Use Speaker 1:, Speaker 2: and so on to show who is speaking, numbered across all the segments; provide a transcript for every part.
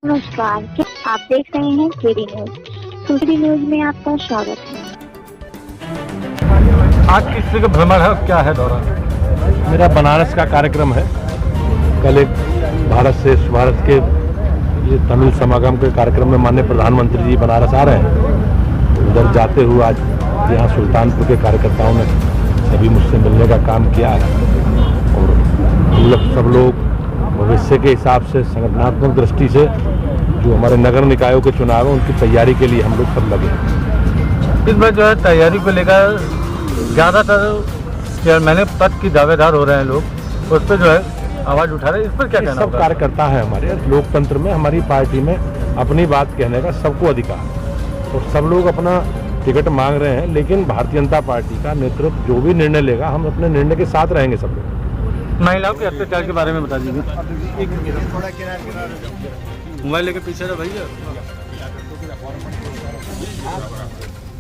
Speaker 1: नमस्कार, आप देख रहे हैं केडी न्यूज। केडी न्यूज में आपका स्वागत है।
Speaker 2: आज किस का भ्रमण है, क्या है दौरान?
Speaker 3: मेरा बनारस का कार्यक्रम है। कल एक भारत से भारत के ये तमिल समागम के कार्यक्रम में माननीय प्रधानमंत्री जी बनारस आ रहे हैं। उधर जाते हुए आज यहाँ सुल्तानपुर के कार्यकर्ताओं ने सभी मुझसे मिलने का काम किया है और हम लोग सब लोग भविष्य के हिसाब से संगठनात्मक दृष्टि से जो हमारे नगर निकायों के चुनाव है उनकी तैयारी के लिए हम लोग सब लगे हैं।
Speaker 2: इस बार जो है तैयारी को लेकर ज़्यादातर चेयरमैन पद की दावेदार हो रहे हैं लोग, उस पर जो है आवाज़ उठा रहे हैं। इस पर क्या कहना?
Speaker 3: सब कार्यकर्ता है हमारे लोकतंत्र में, हमारी पार्टी में अपनी बात कहने का सबको अधिकार है और सब लोग अपना टिकट मांग रहे हैं, लेकिन भारतीय जनता पार्टी का नेतृत्व जो भी निर्णय लेगा हम अपने निर्णय के साथ रहेंगे सब लोग।
Speaker 2: महिलाओं के अत्याचार के बारे में बता दीजिए। मोबाइल लेके पीछे आ भैया,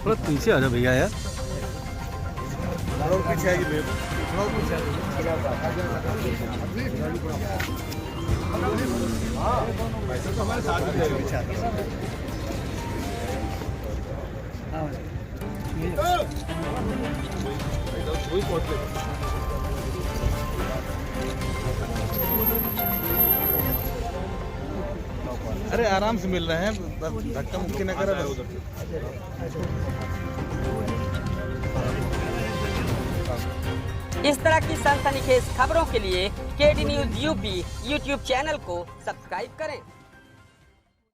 Speaker 2: थोड़ा पीछे आ जाओ भैया यार।
Speaker 4: अरे आराम से मिल रहे हैं, धक्का मुक्की न करें।
Speaker 5: इस तरह की सनसनीखेज खबरों के लिए KD news UP YouTube channel को सब्सक्राइब करें।